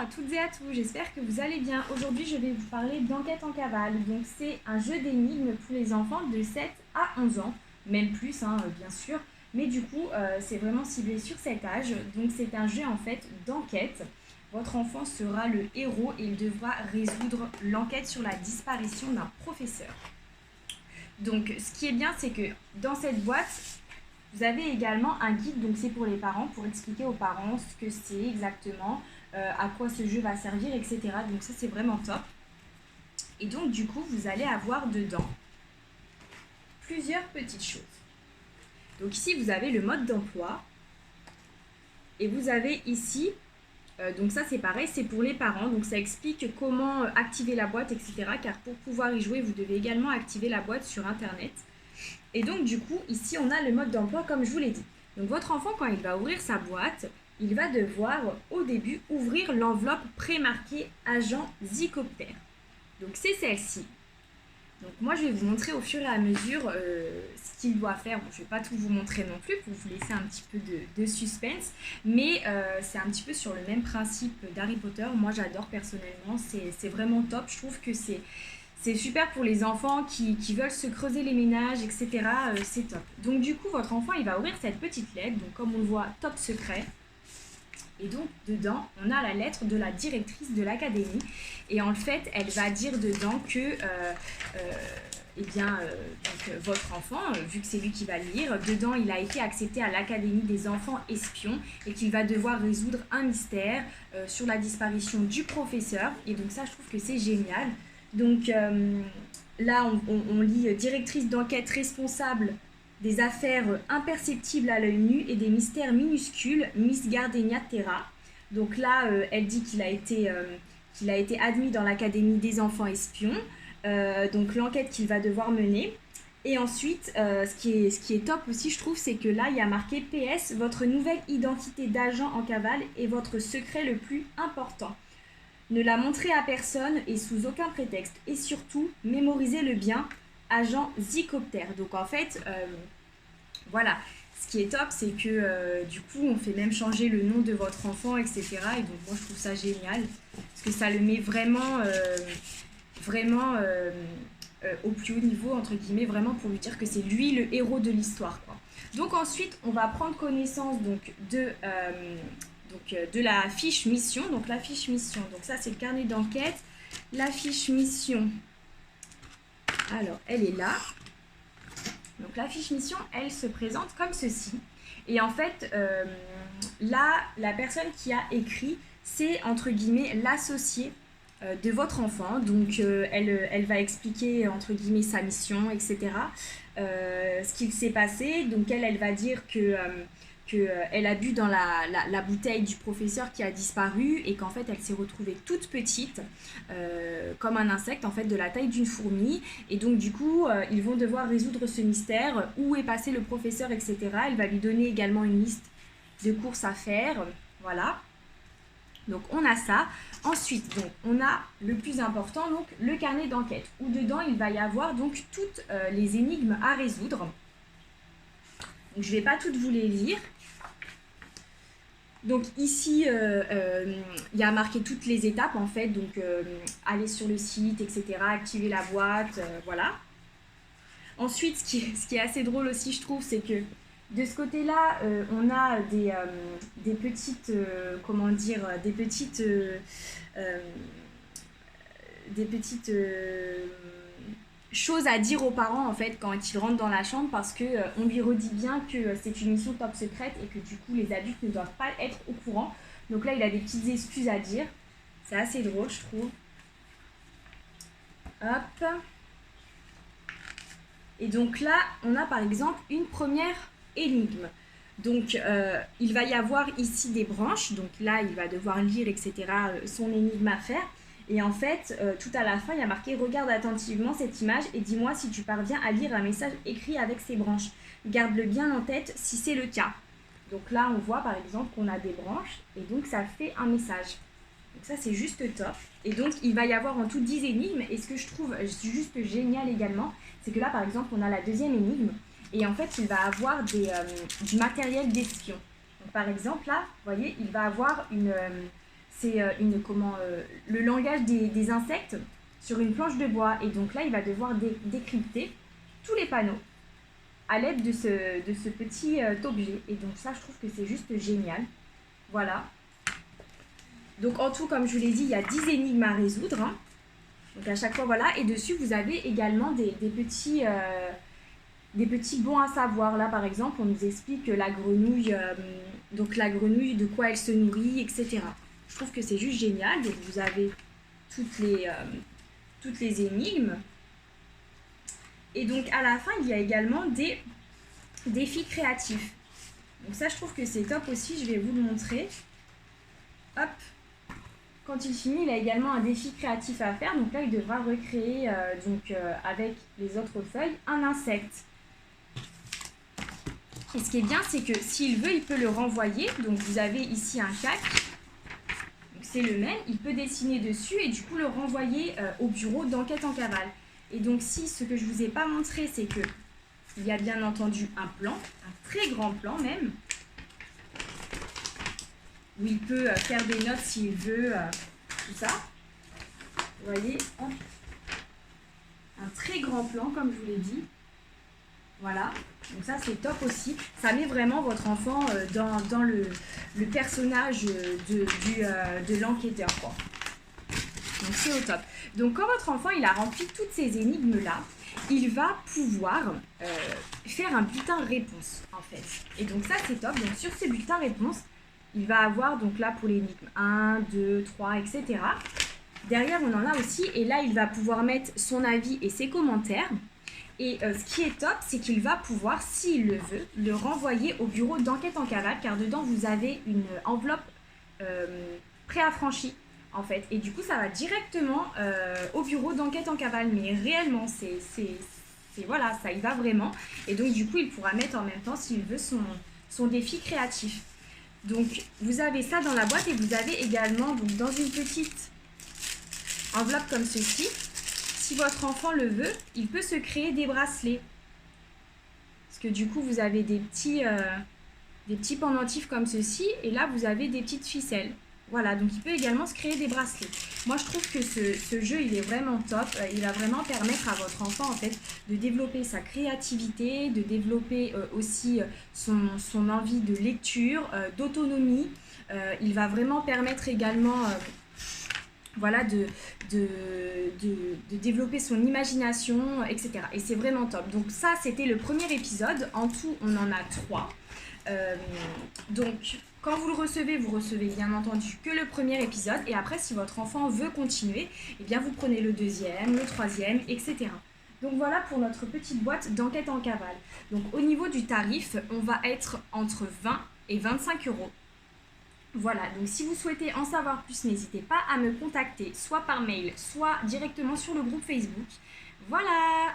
À toutes et à tous, j'espère que vous allez bien. Aujourd'hui, je vais vous parler d'Enquête en cavale. Donc, c'est un jeu d'énigmes pour les enfants de 7 à 11 ans, même plus, bien sûr. Mais du coup, c'est vraiment ciblé sur cet âge. Donc, c'est un jeu en fait d'enquête. Votre enfant sera le héros et il devra résoudre l'enquête sur la disparition d'un professeur. Donc, ce qui est bien, c'est que dans cette boîte, vous avez également un guide, donc c'est pour les parents, pour expliquer aux parents ce que c'est exactement, à quoi ce jeu va servir, etc. Donc ça, c'est vraiment top. Et donc, du coup, vous allez avoir dedans plusieurs petites choses. Donc ici, vous avez le mode d'emploi. Et vous avez ici, donc ça c'est pareil, c'est pour les parents. Donc ça explique comment activer la boîte, etc. Car pour pouvoir y jouer, vous devez également activer la boîte sur Internet. Et donc du coup, ici on a le mode d'emploi comme je vous l'ai dit. Donc votre enfant, quand il va ouvrir sa boîte, il va devoir au début ouvrir l'enveloppe pré-marquée agent Zicopter. Donc c'est celle-ci. Donc moi je vais vous montrer au fur et à mesure ce qu'il doit faire. Bon, je ne vais pas tout vous montrer non plus pour vous laisser un petit peu de suspense, mais c'est un petit peu sur le même principe d'Harry Potter. Moi j'adore personnellement, c'est vraiment top. Je trouve que c'est super pour les enfants qui veulent se creuser les ménages, etc. C'est top. Donc du coup, votre enfant, il va ouvrir cette petite lettre. Donc comme on le voit, top secret. Et donc dedans, on a la lettre de la directrice de l'académie. Et en fait, elle va dire dedans que votre enfant, vu que c'est lui qui va le lire, dedans il a été accepté à l'académie des enfants espions et qu'il va devoir résoudre un mystère sur la disparition du professeur. Et donc ça, je trouve que c'est génial. Donc là, on lit directrice d'enquête responsable des affaires imperceptibles à l'œil nu et des mystères minuscules, Miss Gardenia Terra. Donc là, elle dit qu'il a été admis dans l'académie des enfants espions. Donc l'enquête qu'il va devoir mener. Et ensuite, ce qui est top aussi, je trouve, c'est que là, il y a marqué PS, votre nouvelle identité d'agent en cavale est votre secret le plus important. Ne la montrez à personne et sous aucun prétexte. Et surtout, mémorisez-le bien, agent Zicopter. Donc en fait, voilà. Ce qui est top, c'est que du coup, on fait même changer le nom de votre enfant, etc. Et donc moi, je trouve ça génial. Parce que ça le met vraiment au plus haut niveau, entre guillemets, vraiment pour lui dire que c'est lui le héros de l'histoire, quoi. Donc ensuite, on va prendre connaissance de la fiche mission. Donc la fiche mission, donc ça c'est le carnet d'enquête. La fiche mission, alors elle est là. Donc la fiche mission, elle se présente comme ceci. Et en fait, là, la personne qui a écrit, c'est entre guillemets l'associé de votre enfant. Donc elle va expliquer entre guillemets sa mission, etc. Ce qu'il s'est passé. Donc elle va dire qu'elle a bu dans la bouteille du professeur qui a disparu et qu'en fait elle s'est retrouvée toute petite comme un insecte, en fait de la taille d'une fourmi, et donc du coup ils vont devoir résoudre ce mystère, où est passé le professeur, etc. Elle va lui donner également une liste de courses à faire, voilà. Donc on a ça. Ensuite, donc, on a le plus important, donc le carnet d'enquête, où dedans il va y avoir donc toutes les énigmes à résoudre. Donc je ne vais pas toutes vous les lire. Donc ici, il y a marqué toutes les étapes en fait, donc aller sur le site, etc., activer la boîte, voilà. Ensuite, ce qui est assez drôle aussi, je trouve, c'est que de ce côté-là, on a des petites, choses à dire aux parents en fait quand ils rentrent dans la chambre, parce que on lui redit bien que c'est une mission top secrète et que du coup les adultes ne doivent pas être au courant. Donc là il a des petites excuses à dire, c'est assez drôle je trouve. Hop. Et donc là on a par exemple une première énigme. Donc il va y avoir ici des branches, donc là il va devoir lire, etc., son énigme à faire. Et en fait, tout à la fin, il y a marqué « Regarde attentivement cette image et dis-moi si tu parviens à lire un message écrit avec ces branches. Garde-le bien en tête si c'est le cas. » Donc là, on voit par exemple qu'on a des branches et donc ça fait un message. Donc ça, c'est juste top. Et donc, il va y avoir en tout 10 énigmes. Et ce que je trouve juste génial également, c'est que là, par exemple, on a la deuxième énigme. Et en fait, il va avoir du matériel d'espion. Donc par exemple, là, vous voyez, il va avoir c'est le langage des insectes sur une planche de bois. Et donc là, il va devoir décrypter tous les panneaux à l'aide de ce petit objet. Et donc ça, je trouve que c'est juste génial. Voilà. Donc en tout, comme je vous l'ai dit, il y a 10 énigmes à résoudre. Hein. Donc à chaque fois, voilà. Et dessus, vous avez également des petits bons à savoir. Là, par exemple, on nous explique que la grenouille, de quoi elle se nourrit, etc. Je trouve que c'est juste génial. Donc vous avez toutes les énigmes. Et donc à la fin, il y a également des défis créatifs. Donc ça, je trouve que c'est top aussi. Je vais vous le montrer. Hop. Quand il finit, il a également un défi créatif à faire. Donc là, il devra recréer, avec les autres feuilles, un insecte. Et ce qui est bien, c'est que s'il veut, il peut le renvoyer. Donc vous avez ici un cac. Donc c'est le même. Il peut dessiner dessus et du coup le renvoyer au bureau d'enquête en cavale. Et donc si ce que je ne vous ai pas montré, c'est que il y a bien entendu un plan, un très grand plan même, où il peut faire des notes s'il veut, tout ça. Vous voyez, hop. Un très grand plan, comme je vous l'ai dit. Voilà, donc ça c'est top aussi. Ça met vraiment votre enfant dans le personnage de l'enquêteur, quoi. Donc c'est au top. Donc quand votre enfant il a rempli toutes ces énigmes-là, il va pouvoir faire un bulletin réponse, en fait. Et donc ça c'est top. Donc sur ce bulletin réponse, il va avoir, donc là pour l'énigme 1, 2, 3, etc. Derrière, on en a aussi, et là, il va pouvoir mettre son avis et ses commentaires. Et ce qui est top, c'est qu'il va pouvoir, s'il le veut, le renvoyer au bureau d'enquête en cavale, car dedans, vous avez une enveloppe préaffranchie, en fait. Et du coup, ça va directement au bureau d'enquête en cavale. Mais réellement, voilà, ça y va vraiment. Et donc, du coup, il pourra mettre en même temps, s'il veut, son défi créatif. Donc, vous avez ça dans la boîte et vous avez également, donc, dans une petite enveloppe comme ceci, si votre enfant le veut, il peut se créer des bracelets. Parce que du coup, vous avez des petits pendentifs comme ceci et là, vous avez des petites ficelles. Voilà, donc il peut également se créer des bracelets. Moi, je trouve que ce jeu, il est vraiment top. Il va vraiment permettre à votre enfant, en fait, de développer sa créativité, de développer aussi son envie de lecture, d'autonomie. Il va vraiment permettre également voilà, de développer son imagination, etc. Et c'est vraiment top. Donc ça, c'était le premier épisode. En tout, on en a 3. Donc, quand vous recevez bien entendu que le premier épisode. Et après, si votre enfant veut continuer, eh bien, vous prenez le deuxième, le troisième, etc. Donc voilà pour notre petite boîte d'enquête en cavale. Donc au niveau du tarif, on va être entre 20 et 25 euros. Voilà, donc si vous souhaitez en savoir plus, n'hésitez pas à me contacter, soit par mail, soit directement sur le groupe Facebook. Voilà!